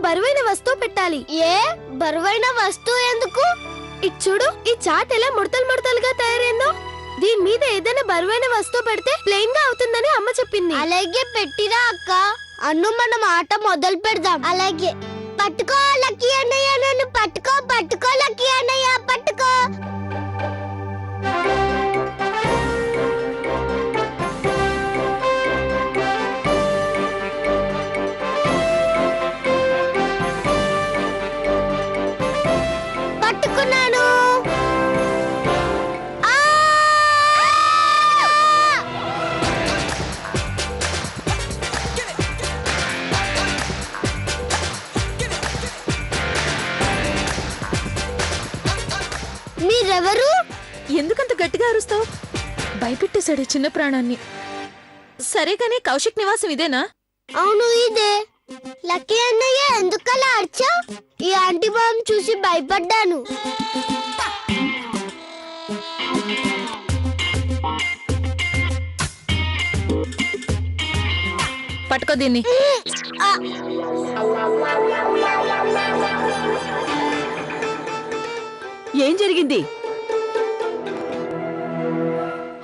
బరువైన వస్తువు పెట్టాలి. ఏ బరువైన వస్తువు ఎందుకు? ఇటు చూడు, ఈ చాట్ ఎలా ముడతలు ముడతలుగా తయారైందో. దీని మీద ఏదైనా బరువైన వస్తువు పెడితే ప్లెయిన్ గా అవుతుందని అమ్మ చెప్పింది. అలాగే పెట్టిరా అక్క. అన్ను మనం ఆట మొదలు పెడదాం. అలాగే. పట్టుకో లక్కీ అన్నయ్య, నన్ను పట్టుకో. పట్టుకో లక్కీ అన్నయ్య, పట్టుకో. పట్టుకున్నాను. మీరెవరు? ఎందుకంత గట్టిగా అరుస్తావు? భయపెట్టేశాడు చిన్న ప్రాణాన్ని. సరే కానీ కౌశిక్ నివాసం ఇదేనా? అవును ఇదే. లక్కీ అన్నయ్య ఎందుకలా అరిచావు? ఈ ఆంటీ బాంబు చూసి భయపడ్డాను. పట్టుకో దీన్ని. ఏం జరిగింది?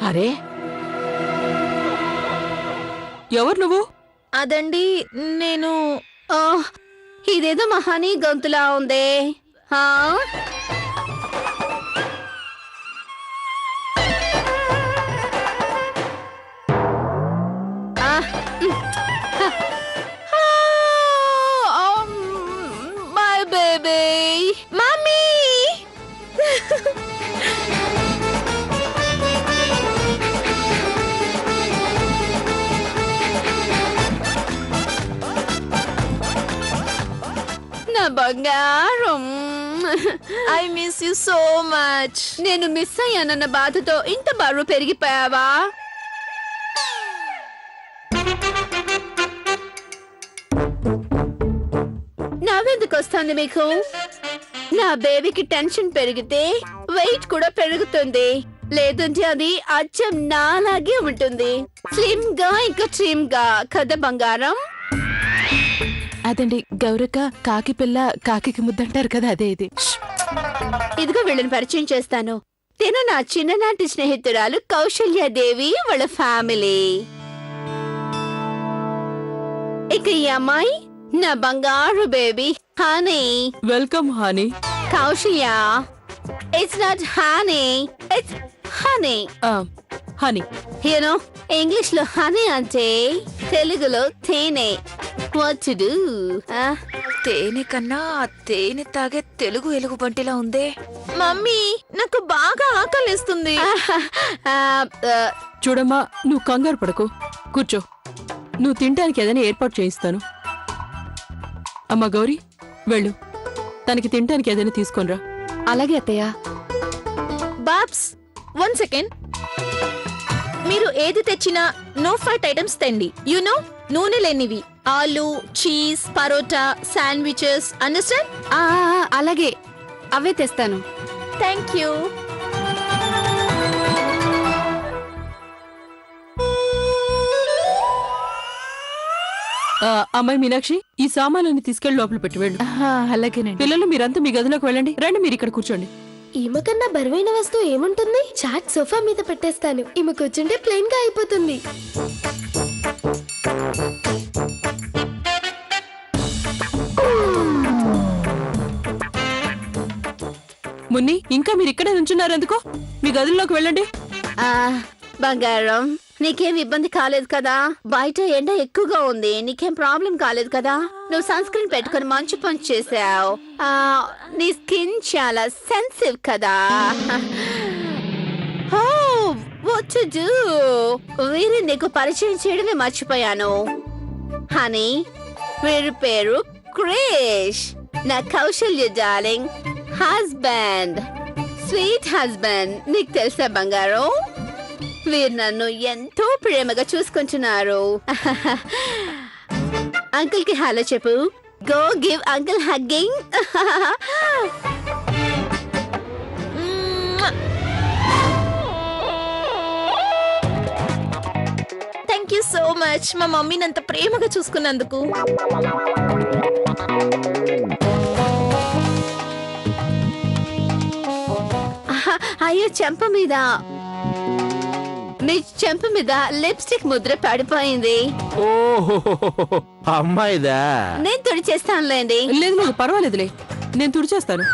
అరే, ఎవరు నువ్వు? అదండి నేను. ఇదేదో మహాని గొంతులా ఉందే. My baby mummy. నా బంగారం, I miss you so much. నేను మిస్ అయ్యానన్న బాధతో ఇంత బరువు పెరిగిపోయావా? నవ్వెందుకు వస్తుంది మీకు? నా బేబీకి టెన్షన్ పెరిగితే వెయిట్ కూడా పెరుగుతుంది. లేదంటే అది అచ్చం నాలాగే ఉంటుంది. స్లిమ్ గా ఇంకా ట్రిమ్ గా కదా బంగారం? అదండి గౌరక్క, కాకి పిల్ల కాకి ముద్దంటారు కదా, అదే ఇది. ఇదిగో వీళ్ళని పరిచయం చేస్తాను. తిన నా చిన్ననాటి స్నేహితురాలు కౌశల్యాదేవి, వాళ్ళ ఫ్యామిలీ. ఇక ఈ అమ్మాయి నా బంగారు baby honey. Welcome honey. Kausalya, it's not honey, it's honey. Honey, you know English లో హనీ అంటే తెలుగులో తేనె. What to do? తేనె కన్నా తేనె తాగే తెలుగు ఎలుగుబంటిలా ఉందే. మమ్మీ, నాకు బాగా ఆకలిస్తుంది. చూడమ్మా, నువ్వు కంగారు పడకు, కూర్చో. నువ్వు తినడానికి ఏదైనా ఏర్పాటు చేయిస్తాను. అమ్మా గౌరీ, వెళ్ళు, తనకి తినడానికి ఏదైనా తీసుకొనిరా. అలాగే అత్తయ్య. బాబ్స్, 1 సెకండ్. మీరు ఏది తెచ్చినా నో ఫ్యాట్ ఐటమ్స్ తెండి. యు నో, నూనె లేనివి. ఆలు, చీజ్, పరోటా, శాండ్విచెస్. అండర్స్టాండ్? అలాగే, అవే తెస్తాను. Thank you. అమ్మాయి మీనాక్షి, ఈ సామాన్లన్నీ తీసుకెళ్లి లోపల పెట్టి వెళ్ళు. అలాగేనండి. పిల్లలు మీరంతా మీ గదిలోకి వెళ్ళండి. రండి, మీరు ఇక్కడ కూర్చోండి. ఈమె కన్నా బరువైన వస్తువు ఏముంటుంది? చాట్ సోఫా మీద పెట్టేస్తాను. ఈమె కూర్చుంటే ప్లెయిన్ గా అయిపోతుంది. మున్ని, ఇంకా మీరు ఇక్కడే నుంచున్నారు ఎందుకు? మీ గదుల్లోకి వెళ్ళండి. బంగారం, నీకేం ఇబ్బంది కాలేదు కదా? బయట ఎండ ఎక్కువగా ఉంది, నీకేం ప్రాబ్లం కాలేదు కదా? నువ్వు సన్ స్క్రీన్ పెట్టుకుని మంచి పని చేసావు. నీ స్కిన్ చాలా సెన్సిటివ్ కదా? వీరి నీకు పరిచయం చేయడమే మర్చిపోయాను. హనీ, వీరి పేరు క్రిష్, నా Kausalya darling husband, sweet husband. నీకు తెలుసా బంగారం, వీరు నన్ను ఎంతో ప్రేమగా చూసుకుంటున్నారు. అంకుల్ కి హలో చెప్పు. Go give uncle hugging. Thank you so much మా మమ్మీని అంత ప్రేమగా చూసుకున్నందుకు. మీ చెంప మీద లిప్స్టిక్ ముద్ర పడిపోయింది. ఓహో అమ్మాయిదా? నేను తుడిచేస్తానులేండి. లేదు లేదు పర్వాలేదులే, నేను తుడిచేస్తాను.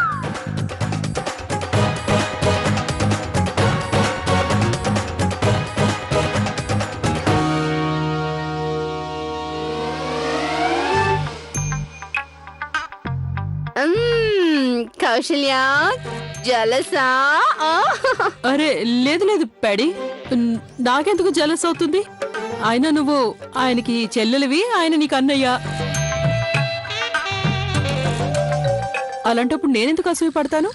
కౌశల్య జలసా? అరే లేదు లేదు ప్యాడీ, నాకెందుకు జలస్ అవుతుంది? ఆయన నువ్వు ఆయనకి చెల్లెలివి, ఆయన నీకు అన్నయ్య. అలాంటప్పుడు నేనెందుకు అసూయ పడతాను?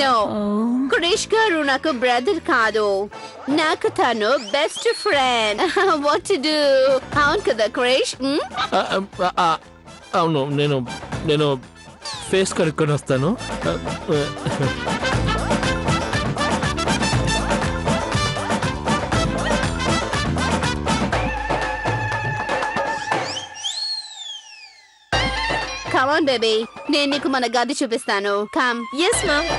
నో, క్రిష్ గారు నాకు బ్రదర్ కాదు, నాకు తను best friend. What to do? అవును కదా క్రిష్? అవును, నేను ఫేస్ కడుక్కొని వస్తాను. కమ్ ఆన్ బేబీ, నేను నీకు మన గది చూపిస్తాను. కమ్. Yes ma'am.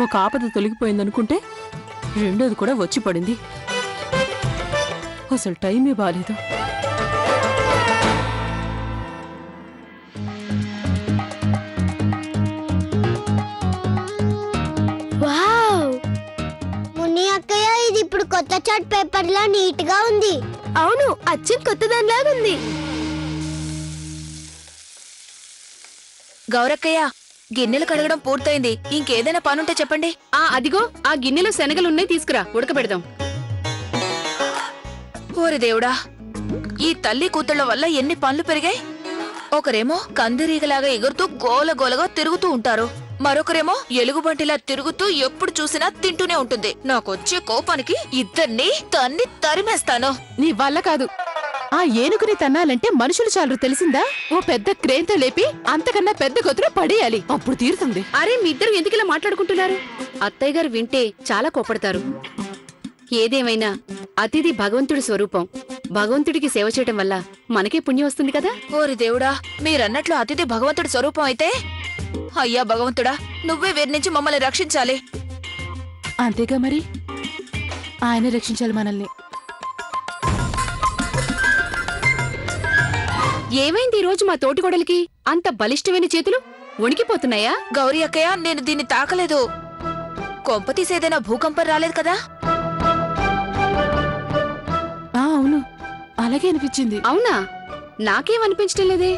ఒక ఆపద తొలగిపోయిందనుకుంటే రెండోది కూడా వచ్చి పడింది. అసలు టైమే బాలేదు. వావ్, ముని అక్కయ్య, ఇది ఇప్పుడు కొత్త చాట్ పేపర్ లా నీట్ గా ఉంది. అవును, అచ్చం కొత్త దానిలాగా ఉంది. గౌరక్కయ్య, గిన్నెలు కడగడం పూర్తయింది. ఇంకేదైనా పనుంటే చెప్పండి. అదిగో ఆ గిన్నెలో శనగలున్నాయి, తీసుకురా, ఉడకబెడదాం. ఓరి దేవుడా, ఈ తల్లి కూతుళ్ళ వల్ల ఎన్ని పనులు పెరిగాయి. ఒకరేమో కందిరీగలాగా ఎగురుతూ గోలగోలగా తిరుగుతూ ఉంటారు, మరొకరేమో ఎలుగుబంటిలా తిరుగుతూ ఎప్పుడు చూసినా తింటూనే ఉంటుంది. నాకొచ్చే కోపానికి ఇద్దరిని తన్ని తరిమేస్తాను. నీ వల్ల కాదు. ఆ ఏనుగుని తన్నాలంటే మనుషులు చాలు, తెలిసిందా? ఓ పెద్ద క్రేన్తో లేపి అంతకన్నా పెద్ద గొంతులో పడేయాలి, అప్పుడు తీరుతుంది. అరే, మీ ఇద్దరు ఎందుకు ఇలా మాట్లాడుకుంటున్నారు? అత్తయ్య గారు వింటే చాలా కోపడతారు. ఏదేమైనా అతిథి భగవంతుడి స్వరూపం. భగవంతుడికి సేవ చేయటం వల్ల మనకే పుణ్యం వస్తుంది కదా. ఓరి దేవుడా, మీరన్నట్లు అతిథి భగవంతుడి స్వరూపం అయితే, అయ్యా భగవంతుడా, నువ్వే వీరి నుంచి మమ్మల్ని రక్షించాలి. అంతేగా మరి, ఆయన రక్షించాలి మనల్ని. ఏమైంది ఈ రోజు మా తోటికోడలికి? అంత బలిష్టమైన చేతులు వణికిపోతున్నాయా? గౌరీ అక్కయ్య, నేను దీన్ని తాకలేదు. కొంప తీసేదైనా భూకంపం రాలేదు కదా? అవును, అలాగే అనిపించింది. అవునా? నాకేమనిపించటం లేదే.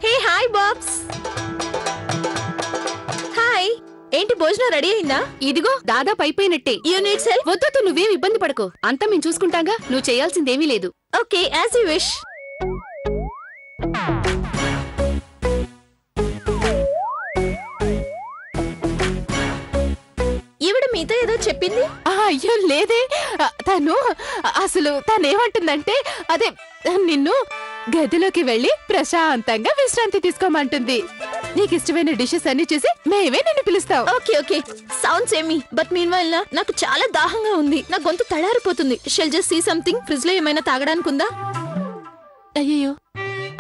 Hey hi Bob's. హాయ్, ఏంటి భోజనం రెడీ అయిందా? ఇదిగో దాదాపు అయిపోయినట్టే. You needs help? వద్దు, నువ్వేం ఇబ్బంది పడకు, అంతా మేము చూసుకుంటాగా. నువ్వు చేయాల్సిందేమీ లేదు. Okay, as you wish. ఈవిడ మీతో ఏదో చెప్పింది. అయ్యో లేదే, అసలు తనేమంటుందంటే అదే నిన్ను గదిలోకి వెళ్లి ప్రశాంతంగా విశ్రాంతి తీసుకోమంటుంది. నీకు ఇష్టమైన డిషెస్ అన్ని చేసి మేమే నిన్ను పిలుస్తాం. ఓకే ఓకే, సౌండ్స్ ఏమి. బట్ మీన్ వైల్ నాకు చాలా దాహంగా ఉంది, నా గొంతు తడారిపోతుంది. Shall just see something. Fridge లో ఏమైనా తాగడానికి ఉందా? అయ్యో,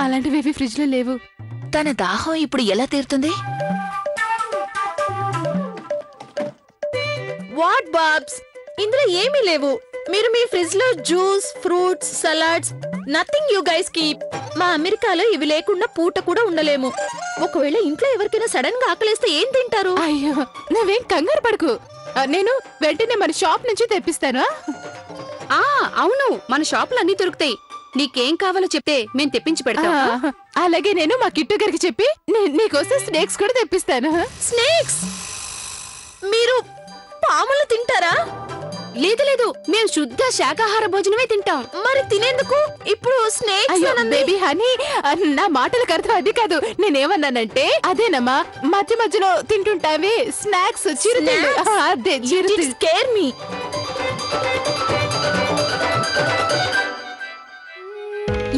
అలాంటివేవి ఫ్రిడ్జ్ లో లేవు. తన దాహం ఇప్పుడు ఎలా తీరుతుంది? వాట్ బాబ్స్, ఇందులో ఏమీ లేవు. మీరు మీ ఫ్రిడ్జ్ లో juice, fruits, salads, nothing you guys keep. మా అమెరికాలో ఇవి లేకుండా పూట కూడా ఉండలేము. ఒకవేళ ఇంట్లో ఎవరికైనా సడన్ గా ఆకలేస్తే ఏం తింటారు? అయ్యో, నువ్వేం కంగారు పడకు, నేను వెంటనే మన షాప్ నుంచి తెప్పిస్తాను. అవును, మన షాపులు అన్ని దొరుకుతాయి. నీకేం కావాలో చెప్తే మేము తెప్పించి పెడతాం. అలాగే నేను మా కిట్టు గారికి చెప్పి నీకోసం స్నేక్స్ కూడా తెప్పిస్తాను. స్నేక్స్? మీరు పాములు తింటారా? లేదు లేదు, మేము శుద్ధ శాకాహార భోజనమే తింటాం. మరి తినేందుకు ఇప్పుడు స్నేక్స్? అయ్యో బేబీ హనీ, నా మాటలకు అర్థం అది కాదు. నేనేమన్నానంటే అదేనమ్మా, మధ్య మధ్యలో తింటుంటావి స్నాక్స్, చిరుతిళ్ళు. అదే చిరుతిళ్ళు. స్కేర్ మీ.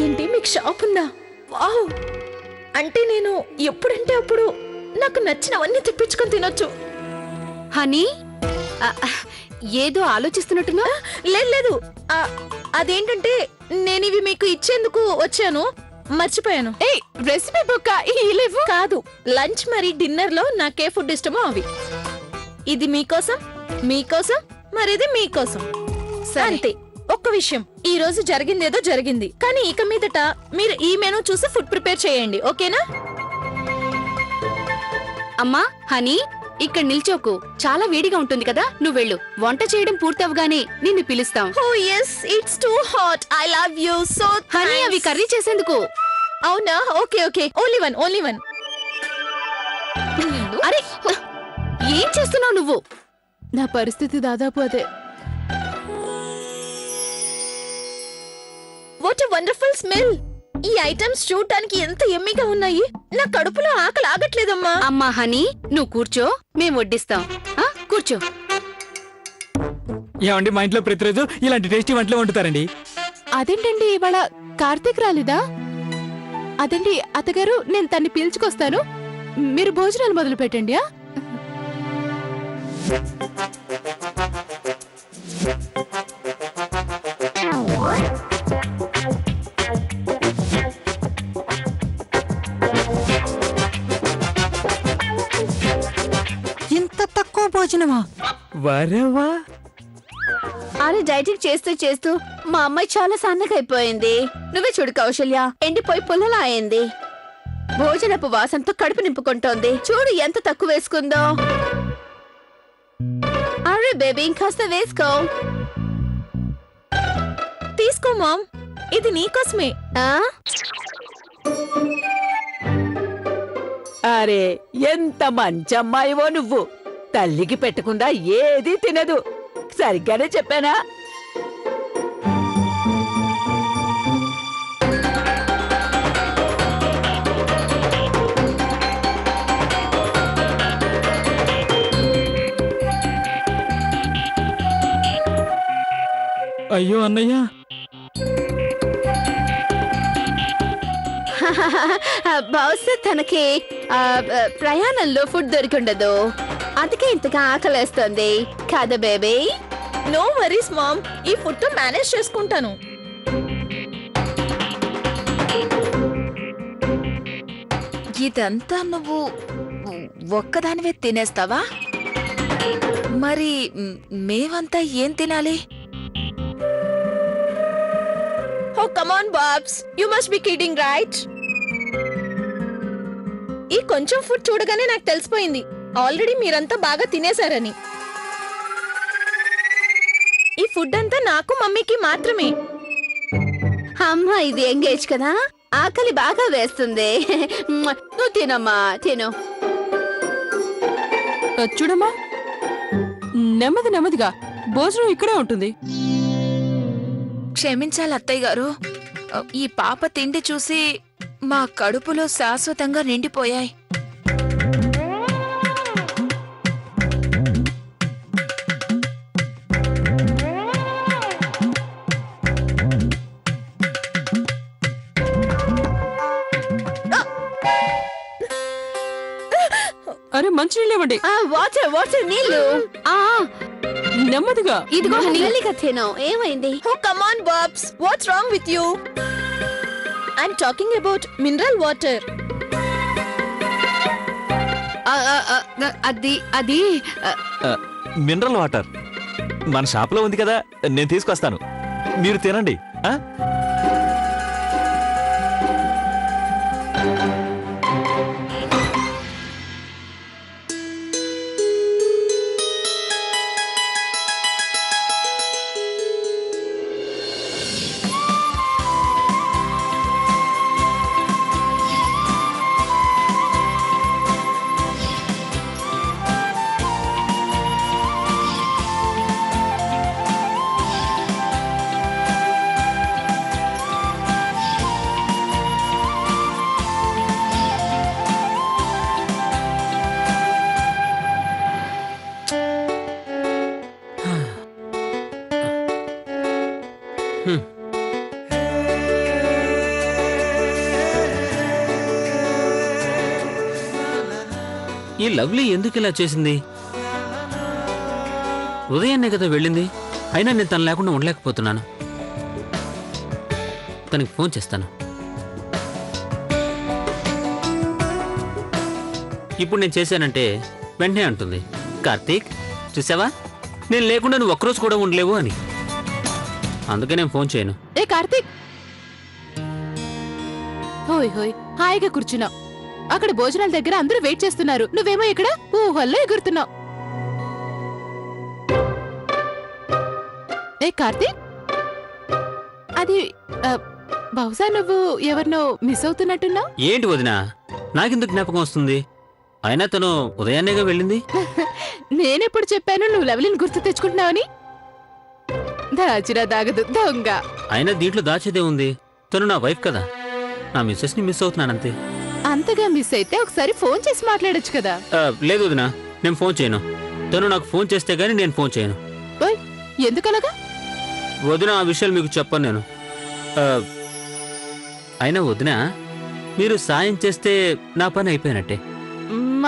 ఏంటి, మీకు షాప్ ఉందా? వావ్, అంటే నేను ఎప్పుడంటే అప్పుడు నాకు నచ్చినవన్నీ తెప్పించుకొని తినొచ్చు. హనీ, ఏదో ఆలోచిస్తున్నట్టున్నా? లేదు లేదు ఆ, అదేంటంటే నేను ఇవి మీకు ఇచ్చేందుకు వచ్చాను, మర్చిపోయాను. ఏయ్ రెసిపీ బుక్ లేవు. కాదు, లంచ్ మరి డిన్నర్ లో నాకే ఫుడ్ ఇష్టమో అవి. ఇది మీకోసం, మీకోసం, మరిది మీకోసం. అంతే. ఒక్క విషయం, ఈ రోజు జరిగిందేదో జరిగింది, కానీ ఇక మీదట మీరు ఈ మెనూ చూసి ఫుడ్ ప్రిపేర్ చేయండి, ఓకేనా? అమ్మా హనీ, ఇక్కడ నిల్చోకు, చాలా వేడిగా ఉంటుంది కదా. నువ్వు వెళ్ళు, వంట చేయడం పూర్తవగానే నిన్ను పిలుస్తాం. ఓ yes, it's too hot. I love you so. Honey, అవి కర్రీ చేసేందుకు. అవునా? Okay okay, only one, only one. అరే ఏం చేస్తున్నావు నువ్వు? నా పరిస్థితి దాదాపు అదే. What a wonderful smell. ఈ ఐటమ్స్ చూడటానికి ఎంత ఎమ్మిగా ఉన్నాయి. నా కడుపులో ఆకలి ఆగట్లేదమ్మా. అమ్మా హనీ, నువ్వు కూర్చో, మేము వడ్డిస్తాం. కూర్చో. ఏమండి, మా ఇంట్లో ప్రతిరోజు ఇలాంటి టేస్టీ వంటలు వండుతారండి. అదేంటండి ఇవాళ కార్తీక్ రాలేదా? అదండి అత్తగారు, నేను తన్ని పిలుచుకొస్తాను, మీరు భోజనాలు మొదలు పెట్టండి. ఇంత తక్కువ భోజనమా? వరవా. అరే డైటింగ్ చేస్తూ చేస్తూ మా అమ్మాయి చాలా సన్నగా అయిపోయింది. నువ్వే చూడు కౌశల్య, ఎండిపోయి పుల్లలా అయింది. భోజనపు వాసనతో కడుపు నింపుకుంటోంది. చూడు ఎంత తక్కువ వేసుకుందో. అరే బేబీ, ఇంకాస్త వేసుకో. తీసుకో మామ్, ఇది నీకోసమే. అరే ఎంత మంచి అమ్మాయివో నువ్వు. తల్లికి పెట్టకుండా ఏది తినదు. సరిగ్గానే చెప్పానా? అయ్యో అన్నయ్య, బహుశా తనకి ప్రయాణంలో ఫుడ్ దొరికిండదు, అందుకే ఇంతగా ఆకలేస్తుంది కదా బేబీ. నో వరీస్ మామ్, ఈ ఫుడ్ తో మేనేజ్ చేసుకుంటాను. ఇదంతా నువ్వు ఒక్కదానివే తినేస్తావా? మరి మేమంతా ఏం తినాలి? Oh come on Babs, you must be kidding, right? ఈ కొంచెం ఫుడ్ చూడగానే నాకు తెలిసిపోయింది ఆల్రెడీ మీరంతా బాగా తినేశారని. ఈ ఫుడ్ అంతా నాకు మమ్మీకి మాత్రమే. అమ్మా ఇది ఎంగేజ్ కదా, ఆకలి బాగా వేస్తుంది. నువ్వు తినమ్మా, తిను. చూడమ్మా, నెమ్మది నెమ్మదిగా భోజనం ఇక్కడే ఉంటుంది. క్షమించాలి అత్తయ్య గారు, ఈ పాప తిండి చూసి మా కడుపులో శాశ్వతంగా నిండిపోయాయి. అరే మంచినీళ్ళు ఇవ్వండి. వాటర్ వాటర్, నీళ్ళు. నెమ్మదిగా. ఇదిగో నీళ్ళగా తిను. ఏమైంది? Oh come on Babs, what's wrong with you? I'm talking about mineral water. అది మినరల్ వాటర్ మన షాప్ లో ఉంది కదా, నేను తీసుకొస్తాను, మీరు తినండి. ఈ లవ్లీ ఎందుకు ఇలా చేసింది? ఉదయాన్నే కదా వెళ్ళింది. అయినా నేను తను లేకుండా ఉండలేకపోతున్నాను. తనకి ఫోన్ చేస్తాను. ఇప్పుడు నేను చేశానంటే వెంటనే అంటుంది, కార్తీక్ చూసావా, నేను లేకుండా నువ్వు ఒక్కరోజు కూడా ఉండలేవు అని. అందుకే నేను ఫోన్ చేయను. ఏ కార్తీక్, హోయ్ హోయ్ హాయిగా కూర్చున్నావు. అక్కడ భోజనాల దగ్గర అందరూ వెయిట్ చేస్తున్నారు. నువ్వేమో ఇక్కడ ఊహల్లో ఎగురుతున్నావు. ఏ కార్తీక్, అది బహుశా నువ్వు ఎవరినో మిస్ అవుతున్నట్టున్నావు. ఏంటి వదినా, నాకెందుకు జ్ఞాపకం వస్తుంది? అయినా తను ఉదయాన్నేగా వెళ్ళింది. నేనెప్పుడు చెప్పాను నువ్వు లెవెలిని గుర్తు తెచ్చుకుంటున్నావని? దాచిరా దాగదు దొంగ. అయినా దీంట్లో దాచేదే ఉంది. తను నా వైఫ్ కదా, నా మిస్సెస్ ని మిస్ అవుతున్నానంతే. అంతగా మిస్ అయితే ఒకసారి ఫోన్ చేసి మాట్లాడొచ్చు కదా. లేదు వదినా, నేను ఫోన్ చేయను. తను నాకు ఫోన్ చేస్తే గానీ నేను ఫోన్ చేయను. ఓయ్, ఎందుకలాగా? వదినా, ఆ విషయాలు మీకు చెప్పను నేను. అయినా వదినా, మీరు సాయం చేస్తే నా పని అయిపోయినట్టే.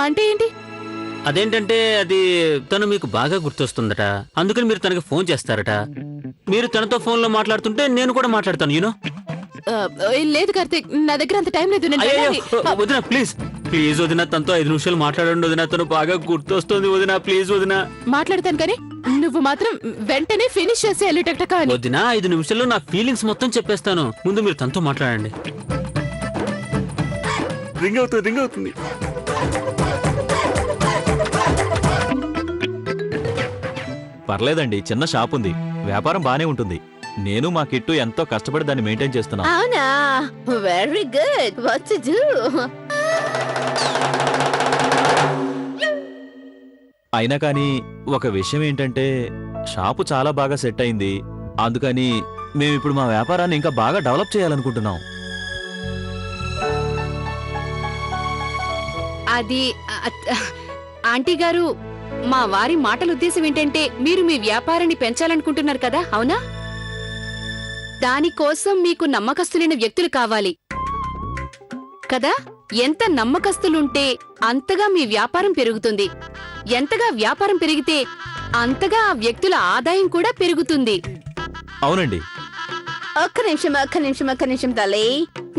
అంటే ఏంటి? అదేంటంటే అది తను మీకు బాగా గుర్తొస్తుందట, అందుకని మీరు తనకి ఫోన్ చేస్తారట. మీరు తనతో ఫోన్లో మాట్లాడుతుంటే నేను కూడా మాట్లాడతాను. యూనో. లేదు కార్తీక్, నా దగ్గర అంత టైం లేదు. వదినా ప్లీజ్ ప్లీజ్ వదినా, తనతో 5 నిమిషాలు మాట్లాడండి వదినా, తను బాగా గుర్తొస్తుంది వదినా, ప్లీజ్ వదినా. మాట్లాడతాను కానీ నువ్వు మాత్రం వెంటనే ఫినిష్ చేసి వెళ్ళేటట్టు కానీ. వదినా, 5 నిమిషాల్లో నా ఫీలింగ్స్ మొత్తం చెప్పేస్తాను. ముందు మీరు తనతో మాట్లాడండి. రింగ్ అవుతుంది. పర్లేదండి, చిన్న షాప్ ఉంది, వ్యాపారం బానే ఉంటుంది. నేను మా కిట్టు ఎంతో కష్టపడి దాన్ని మెయింటైన్ చేస్తున్నా. అవునా, very good. What to do? అయినా కానీ ఒక విషయం ఏంటంటే షాపు చాలా బాగా సెట్ అయింది. అందుకని మేమిప్పుడు మా వ్యాపారాన్ని ఇంకా బాగా డెవలప్ చేయాలనుకుంటున్నాం. అది ఆంటీ గారు, మా వారి మాటల ఉద్దేశం ఏంటంటే మీరు మీ వ్యాపారాన్ని పెంచాలనుకుంటున్నారు కదా, అవునా? దానికోసం మీకు నమ్మకస్తులైన వ్యక్తులు కావాలి కదా. ఎంత నమ్మకస్తులుంటే అంతగా మీ వ్యాపారం పెరుగుతుంది. ఎంతగా వ్యాపారం పెరిగితే అంతగా ఆ వ్యక్తుల ఆదాయం కూడా పెరుగుతుంది. అవునండి. ఒక్క నిమిషం తల్లి.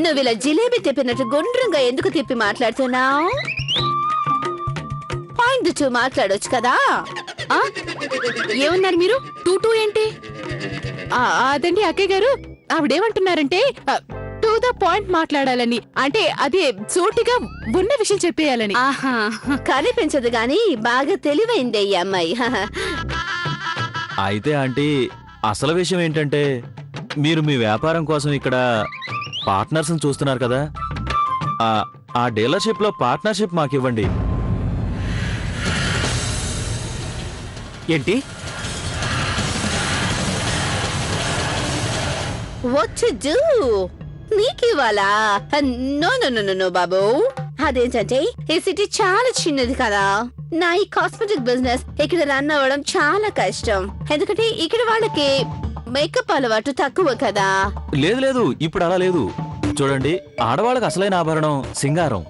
నువ్వు ఇలా జిలేబీ తిప్పినట్టు గుండ్రంగా ఎందుకు తిప్పి మాట్లాడుతున్నావు? పాయింట్ 2 మాట్లాడొచ్చు కదా. ఏమన్నారు మీరు? 2 ఏంటి? అదండి అక్కయ్య గారు, ఆవిడేమంటున్నారంటే టు ద పాయింట్ మాట్లాడాలని. అంటే అది సూటిగా ఉన్న విషయం చెప్పేయాలని. ఆహా, కనిపించదు గాని బాగా తెలివైంది ఈ అమ్మాయి. అయితే ఆంటీ, అసలు విషయం ఏంటంటే మీరు మీ వ్యాపారం కోసం ఇక్కడ పార్ట్నర్స్ చూస్తున్నారు కదా. ఆ డీలర్షిప్ లో పార్ట్నర్షిప్ మాకివ్వండి. ఏంటి? What to do? నీకివాలా? నో బాబు. అదేంటంటే ఈ సిటీ చాలా చిన్నది కదా. నా ఈ కాస్మెటిక్ బిజినెస్ ఇక్కడ రన్ అవ్వడం చాలా కష్టం. ఎందుకంటే ఇక్కడ వాళ్ళకి మేకప్ అలవాటు తక్కువ కదా. లేదు, ఇప్పుడు అలా లేదు. చూడండి, ఆడవాళ్ళకి అసలైన ఆభరణం సింగారం.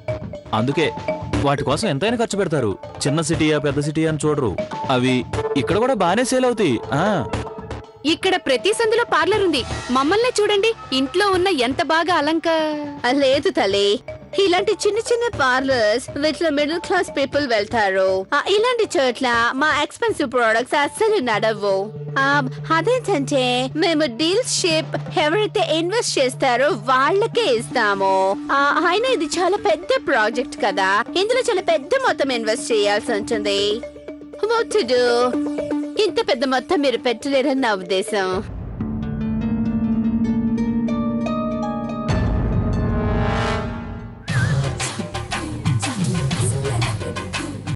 అందుకే వాటి కోసం ఎంతైనా ఖర్చు పెడతారు. చిన్న సిటీయా పెద్ద సిటీ అని చూడరు. అవి ఇక్కడ కూడా బానే సేల్ అవుతాయి. ఇక్కడ ప్రతి సందులో పార్లర్ ఉంది. మమ్మల్ని చూడండి, ఇంట్లో ఉన్న ఎంత బాగా లేదు తల్లి, ఇలాంటి చిన్న చిన్న పార్లర్స్ వీటిలో మిడిల్ క్లాస్ పీపుల్ వెళ్తారు. ఇలాంటి చోట్ల మా ఎక్స్పెన్సివ్ ప్రొడక్ట్స్ అస్సలు నడవు. అదేంటంటే మేము డీల్షిప్ ఎవరైతే ఇన్వెస్ట్ చేస్తారో వాళ్ళకే ఇస్తాము. అయినా ఇది చాలా పెద్ద ప్రాజెక్ట్ కదా, ఇందులో చాలా పెద్ద మొత్తం ఇన్వెస్ట్ చేయాల్సి ఉంటుంది. What to do? ఇంత పెద్ద మొత్తం మీరు పెట్టలేరని నా ఉద్దేశం.